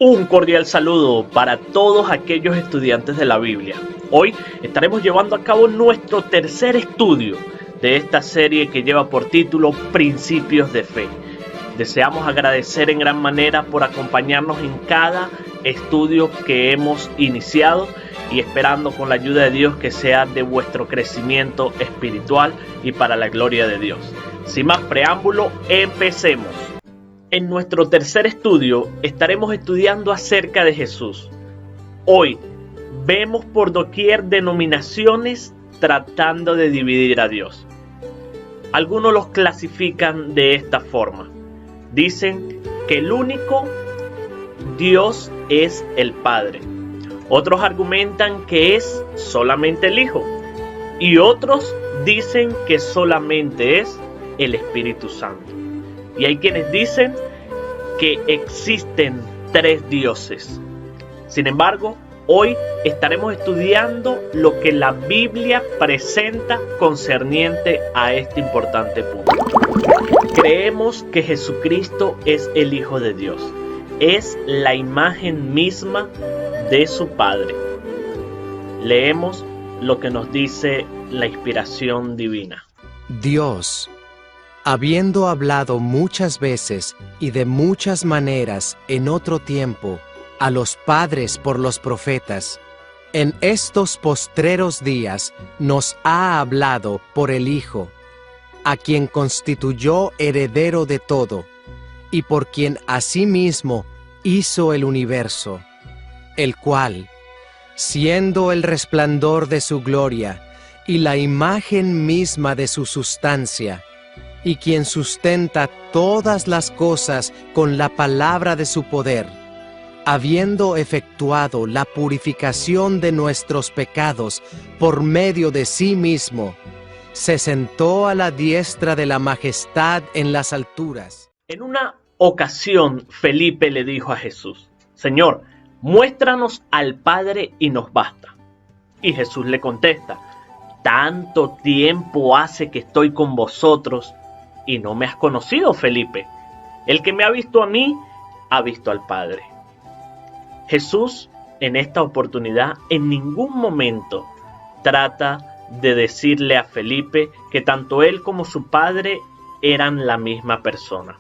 Un cordial saludo para todos aquellos estudiantes de la Biblia. Hoy estaremos llevando a cabo nuestro tercer estudio de esta serie que lleva por título Principios de Fe. Deseamos agradecer en gran manera por acompañarnos en cada estudio que hemos iniciado y esperando con la ayuda de Dios que sea de vuestro crecimiento espiritual y para la gloria de Dios. Sin más preámbulo, empecemos. En nuestro tercer estudio estaremos estudiando acerca de Jesús. Hoy vemos por doquier denominaciones tratando de dividir a Dios. Algunos los clasifican de esta forma. Dicen que el único Dios es el Padre. Otros argumentan que es solamente el Hijo. Y otros dicen que solamente es el Espíritu Santo. Y hay quienes dicen que existen tres dioses. Sin embargo, hoy estaremos estudiando lo que la Biblia presenta concerniente a este importante punto. Creemos que Jesucristo es el Hijo de Dios. Es la imagen misma de su Padre. Leemos lo que nos dice la inspiración divina. Dios, habiendo hablado muchas veces y de muchas maneras en otro tiempo a los padres por los profetas, en estos postreros días nos ha hablado por el Hijo, a quien constituyó heredero de todo, y por quien asimismo hizo el universo, el cual, siendo el resplandor de su gloria y la imagen misma de su sustancia, y quien sustenta todas las cosas con la palabra de su poder, habiendo efectuado la purificación de nuestros pecados por medio de sí mismo, se sentó a la diestra de la majestad en las alturas. En una ocasión, Felipe le dijo a Jesús: Señor, muéstranos al Padre y nos basta. Y Jesús le contesta: tanto tiempo hace que estoy con vosotros y no me has conocido, Felipe. El que me ha visto a mí, ha visto al Padre. Jesús, en esta oportunidad, en ningún momento trata de decirle a Felipe que tanto él como su Padre eran la misma persona.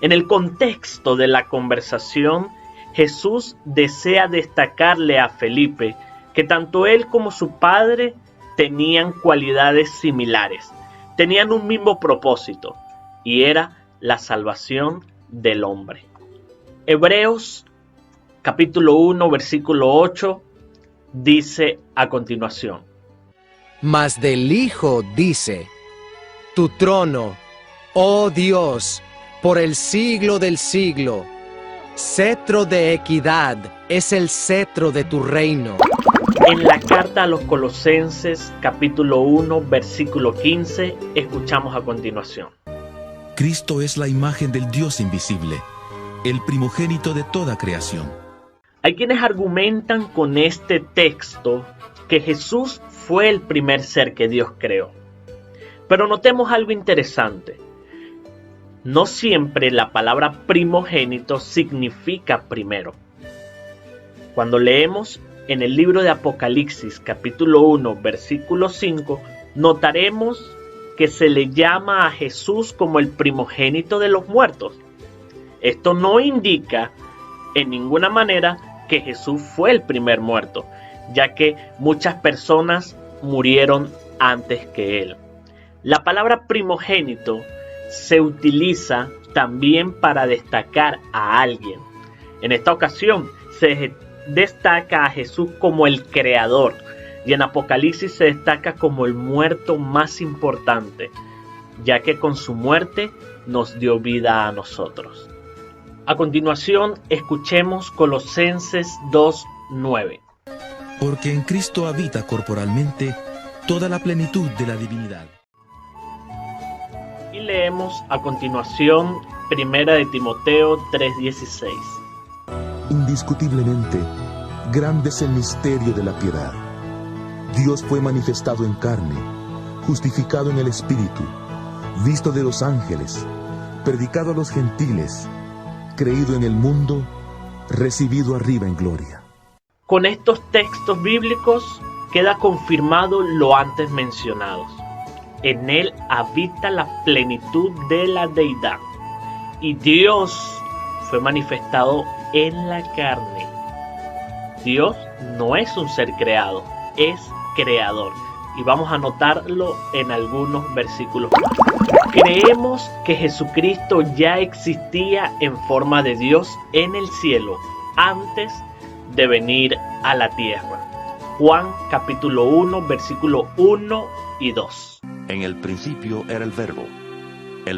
En el contexto de la conversación, Jesús desea destacarle a Felipe que tanto él como su Padre tenían cualidades similares, tenían un mismo propósito, y era la salvación del hombre. Hebreos capítulo 1, versículo 8, dice a continuación: Mas del Hijo dice: Tu trono, oh Dios, por el siglo del siglo, cetro de equidad es el cetro de tu reino. En la carta a los Colosenses, capítulo 1, versículo 15, escuchamos a continuación: Cristo es la imagen del Dios invisible, el primogénito de toda creación. Hay quienes argumentan con este texto que Jesús fue el primer ser que Dios creó. Pero notemos algo interesante. No siempre la palabra primogénito significa primero. Cuando leemos en el libro de Apocalipsis, capítulo 1, versículo 5, notaremos que se le llama a Jesús como el primogénito de los muertos. Esto no indica en ninguna manera que Jesús fue el primer muerto, ya que muchas personas murieron antes que él. La palabra primogénito se utiliza también para destacar a alguien. En esta ocasión se destaca a Jesús como el creador, y en Apocalipsis se destaca como el muerto más importante, ya que con su muerte nos dio vida a nosotros. A continuación, escuchemos Colosenses 2:9. Porque en Cristo habita corporalmente toda la plenitud de la divinidad. Y leemos a continuación 1 de Timoteo 3:16. Indiscutiblemente, grande es el misterio de la piedad. Dios fue manifestado en carne, justificado en el Espíritu, visto de los ángeles, predicado a los gentiles, creído en el mundo recibido arriba en gloria. Con estos textos bíblicos queda confirmado lo antes mencionado. En él habita la plenitud de la deidad y Dios fue manifestado en la carne. Dios no es un ser creado, es creador. Y vamos a notarlo en algunos versículos. Creemos que Jesucristo ya existía en forma de Dios en el cielo antes de venir a la tierra. Juan capítulo 1, versículo 1 y 2. En el principio era el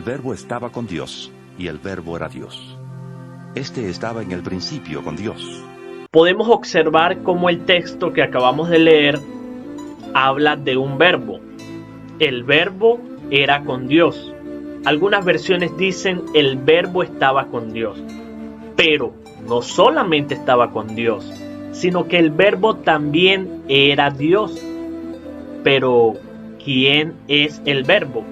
Verbo estaba con Dios, y el Verbo era Dios. Este estaba en el principio con Dios. Podemos observar cómo el texto que acabamos de leer habla de un verbo. El verbo era con Dios. Algunas versiones dicen el verbo estaba con Dios. Pero no solamente estaba con Dios, sino que el verbo también era Dios. Pero, ¿quién es el verbo?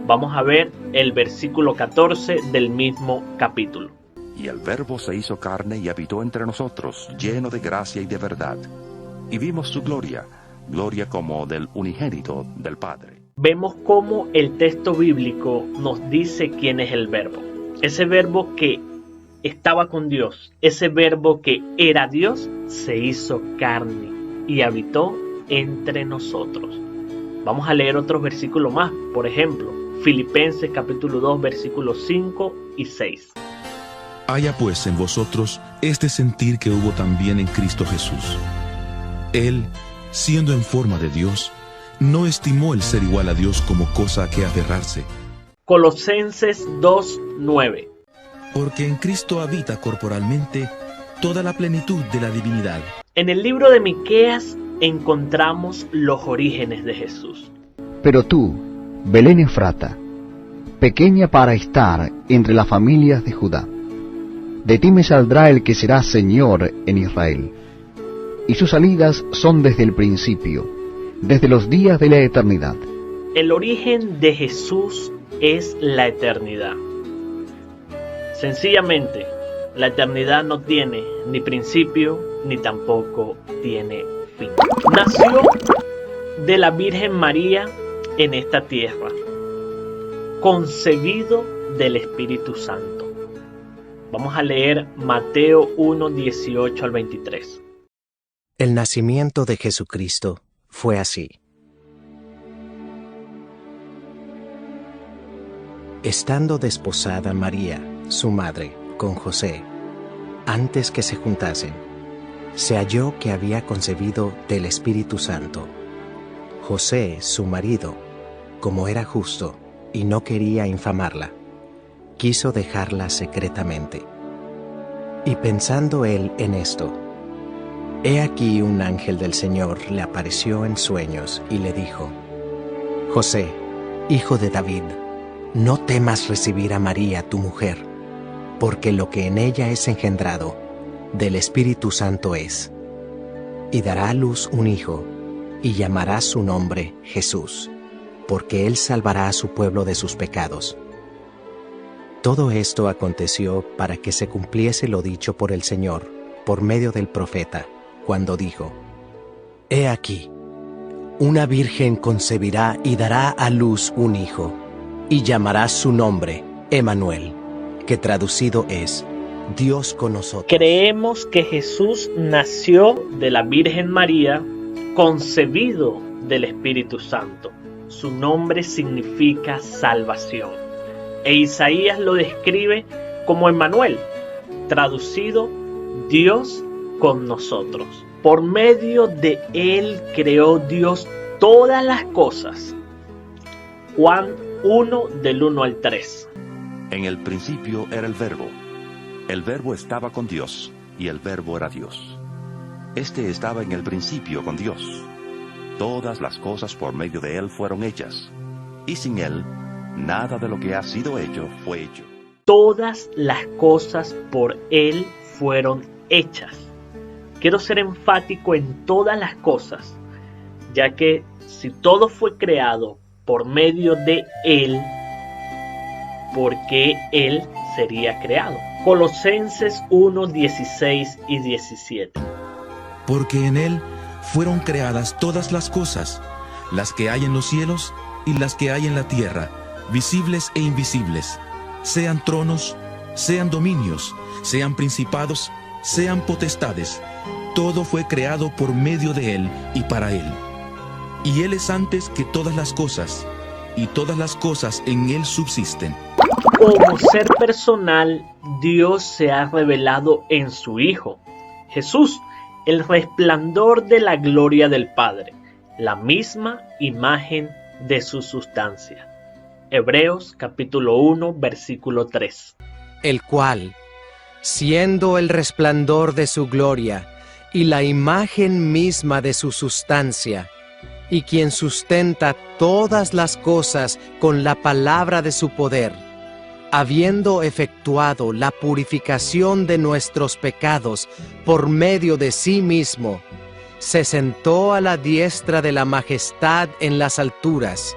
Vamos a ver el versículo 14 del mismo capítulo. Y el Verbo se hizo carne y habitó entre nosotros, lleno de gracia y de verdad. Y vimos su gloria, gloria como del unigénito del Padre. Vemos cómo el texto bíblico nos dice quién es el verbo. Ese verbo que estaba con Dios, ese verbo que era Dios, se hizo carne y habitó entre nosotros. Vamos a leer otros versículos más. Por ejemplo, Filipenses capítulo 2, versículos 5 y 6. Haya pues en vosotros este sentir que hubo también en Cristo Jesús. Él, siendo en forma de Dios, no estimó el ser igual a Dios como cosa a que aferrarse. Colosenses 2, 9. Porque en Cristo habita corporalmente toda la plenitud de la divinidad. En el libro de Miqueas encontramos los orígenes de Jesús. Pero tú, Belén Efrata, pequeña para estar entre las familias de Judá, de ti me saldrá el que será Señor en Israel. Y sus salidas son desde el principio, desde los días de la eternidad. El origen de Jesús es la eternidad. Sencillamente, la eternidad no tiene ni principio ni tampoco tiene fin. Nació de la Virgen María en esta tierra, concebido del Espíritu Santo. Vamos a leer Mateo 1, 18 al 23. El nacimiento de Jesucristo fue así. Estando desposada María, su madre, con José, antes que se juntasen, se halló que había concebido del Espíritu Santo. José, su marido, como era justo y no quería infamarla, quiso dejarla secretamente. Y pensando él en esto, he aquí un ángel del Señor le apareció en sueños y le dijo: José, hijo de David, no temas recibir a María tu mujer, porque lo que en ella es engendrado del Espíritu Santo es. Y dará a luz un hijo, y llamará su nombre Jesús, porque él salvará a su pueblo de sus pecados. Todo esto aconteció para que se cumpliese lo dicho por el Señor, por medio del profeta, cuando dijo: He aquí, una virgen concebirá y dará a luz un hijo, y llamará su nombre Emmanuel, que traducido es Dios con nosotros. Creemos que Jesús nació de la Virgen María, concebido del Espíritu Santo. Su nombre significa salvación. E Isaías lo describe como Emmanuel, traducido Dios con nosotros. Por medio de él creó Dios todas las cosas. Juan 1 del 1 al 3. En el principio era el Verbo estaba con Dios, y el Verbo era Dios. Este estaba en el principio con Dios. Todas las cosas por medio de él fueron hechas, y sin él, nada de lo que ha sido hecho fue hecho. Todas las cosas por él fueron hechas. Quiero ser enfático en todas las cosas, ya que si todo fue creado por medio de él, ¿por qué él sería creado? Colosenses 1, 16 y 17. Porque en Él fueron creadas todas las cosas, las que hay en los cielos y las que hay en la tierra, visibles e invisibles, sean tronos, sean dominios, sean principados, sean potestades. Todo fue creado por medio de Él y para Él. Y Él es antes que todas las cosas, y todas las cosas en Él subsisten. Como ser personal, Dios se ha revelado en su Hijo, Jesús, el resplandor de la gloria del Padre, la misma imagen de su sustancia. Hebreos capítulo 1, versículo 3. El cual, siendo el resplandor de su gloria y la imagen misma de su sustancia, y quien sustenta todas las cosas con la palabra de su poder, habiendo efectuado la purificación de nuestros pecados por medio de sí mismo, se sentó a la diestra de la majestad en las alturas.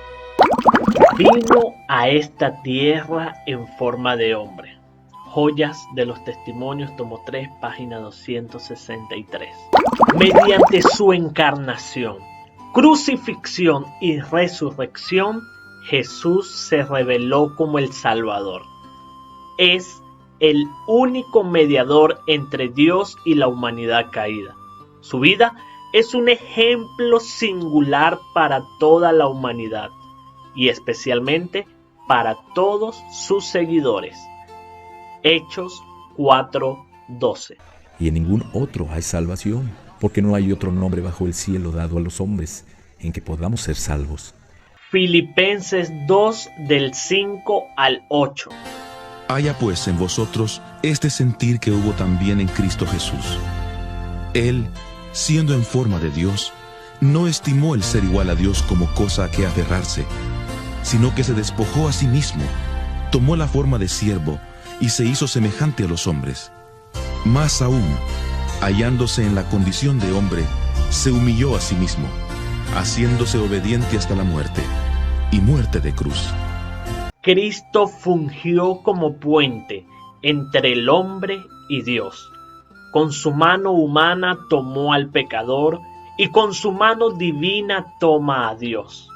Vino a esta tierra en forma de hombre. Joyas de los Testimonios, tomo 3, página 263. Mediante su encarnación, crucifixión y resurrección, Jesús se reveló como el Salvador. Es el único mediador entre Dios y la humanidad caída. Su vida es un ejemplo singular para toda la humanidad y especialmente para todos sus seguidores. Hechos 4:12. Y en ningún otro hay salvación, porque no hay otro nombre bajo el cielo dado a los hombres en que podamos ser salvos. Filipenses 2 del 5 al 8. Haya pues en vosotros este sentir que hubo también en Cristo Jesús. Él, siendo en forma de Dios, no estimó el ser igual a Dios como cosa a que aferrarse, sino que se despojó a sí mismo, tomó la forma de siervo y se hizo semejante a los hombres. Más aún, hallándose en la condición de hombre, se humilló a sí mismo, haciéndose obediente hasta la muerte, y muerte de cruz. Cristo fungió como puente entre el hombre y Dios. Con su mano humana tomó al pecador y con su mano divina toma a Dios.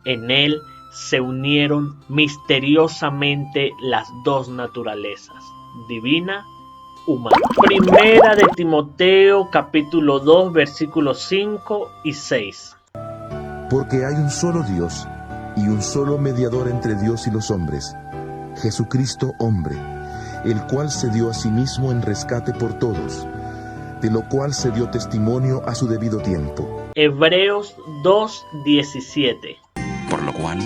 En él se unieron misteriosamente las dos naturalezas, divina, humana. Primera de Timoteo, capítulo 2, versículos 5 y 6. Porque hay un solo Dios y un solo mediador entre Dios y los hombres, Jesucristo hombre, el cual se dio a sí mismo en rescate por todos, de lo cual se dio testimonio a su debido tiempo. Hebreos 2:17. Por lo cual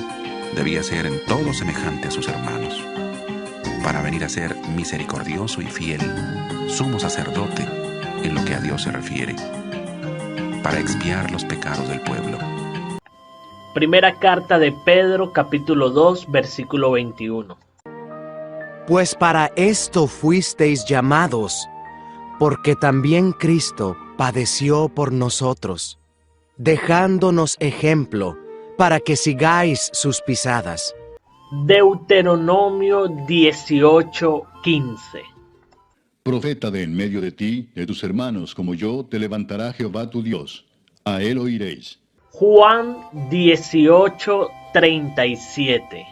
debía ser en todo semejante a sus hermanos, para venir a ser misericordioso y fiel, sumo sacerdote en lo que a Dios se refiere, para expiar los pecados del pueblo. Primera carta de Pedro, capítulo 2, versículo 21. Pues para esto fuisteis llamados, porque también Cristo padeció por nosotros, dejándonos ejemplo para que sigáis sus pisadas. Deuteronomio 18:15. Profeta de en medio de ti, de tus hermanos como yo, te levantará Jehová tu Dios. A él oiréis. Juan 18:37.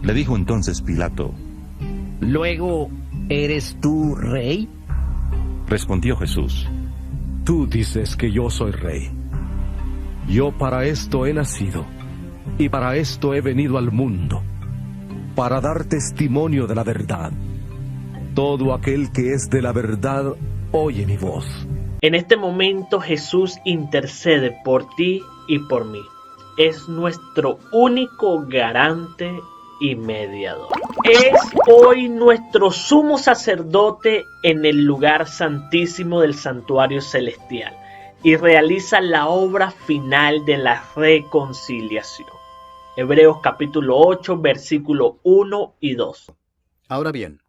Le dijo entonces Pilato. Luego, ¿eres tú rey? Respondió Jesús. Tú dices que yo soy rey. Yo para esto he nacido, y para esto he venido al mundo, para dar testimonio de la verdad. Todo aquel que es de la verdad, oye mi voz. En este momento Jesús intercede por ti y por mí. Es nuestro único garante y mediador. Es hoy nuestro sumo sacerdote en el lugar santísimo del santuario celestial y realiza la obra final de la reconciliación. Hebreos capítulo 8, versículo 1 y 2. Ahora bien,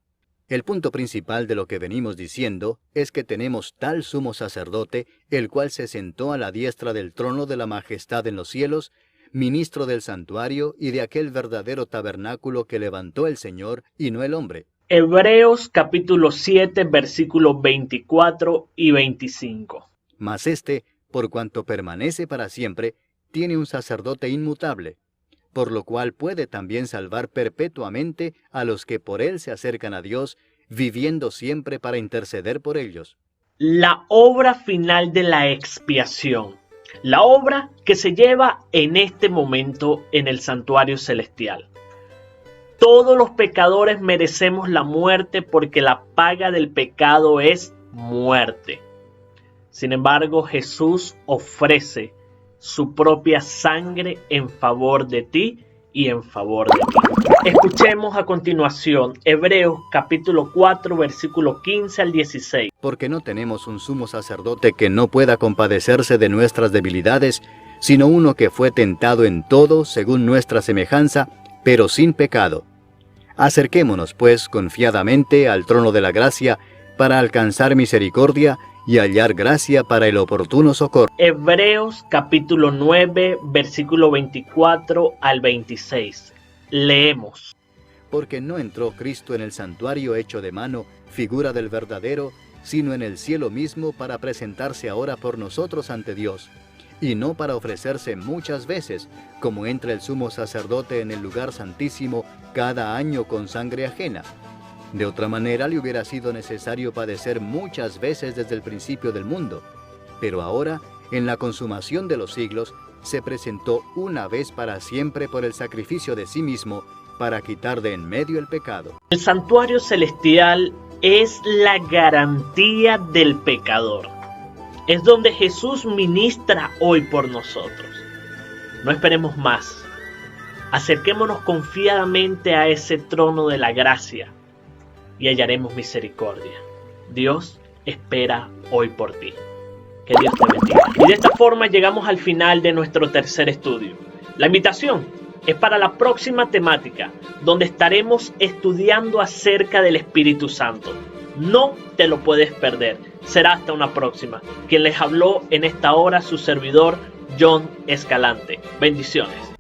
el punto principal de lo que venimos diciendo es que tenemos tal sumo sacerdote, el cual se sentó a la diestra del trono de la majestad en los cielos, ministro del santuario y de aquel verdadero tabernáculo que levantó el Señor y no el hombre. Hebreos capítulo 7, versículos 24 y 25. Mas éste, por cuanto permanece para siempre, tiene un sacerdote inmutable, por lo cual puede también salvar perpetuamente a los que por él se acercan a Dios, viviendo siempre para interceder por ellos. La obra final de la expiación, la obra que se lleva en este momento en el santuario celestial. Todos los pecadores merecemos la muerte porque la paga del pecado es muerte. Sin embargo, Jesús ofrece su propia sangre en favor de ti y en favor de mí. Escuchemos a continuación Hebreos capítulo 4, versículo 15 al 16. Porque no tenemos un sumo sacerdote que no pueda compadecerse de nuestras debilidades, sino uno que fue tentado en todo según nuestra semejanza, pero sin pecado. Acerquémonos, pues, confiadamente al trono de la gracia, para alcanzar misericordia y hallar gracia para el oportuno socorro. Hebreos capítulo 9, versículo 24 al 26. Leemos. Porque no entró Cristo en el santuario hecho de mano, figura del verdadero, sino en el cielo mismo para presentarse ahora por nosotros ante Dios, y no para ofrecerse muchas veces, como entra el sumo sacerdote en el lugar santísimo cada año con sangre ajena. De otra manera le hubiera sido necesario padecer muchas veces desde el principio del mundo, pero ahora, en la consumación de los siglos, se presentó una vez para siempre por el sacrificio de sí mismo, para quitar de en medio el pecado. El santuario celestial es la garantía del pecador. Es donde Jesús ministra hoy por nosotros. No esperemos más. Acerquémonos confiadamente a ese trono de la gracia y hallaremos misericordia. Dios espera hoy por ti. Que Dios te bendiga. Y de esta forma llegamos al final de nuestro tercer estudio. La invitación es para la próxima temática, donde estaremos estudiando acerca del Espíritu Santo. No te lo puedes perder. Será hasta una próxima. Quien les habló en esta hora, su servidor, John Escalante. Bendiciones.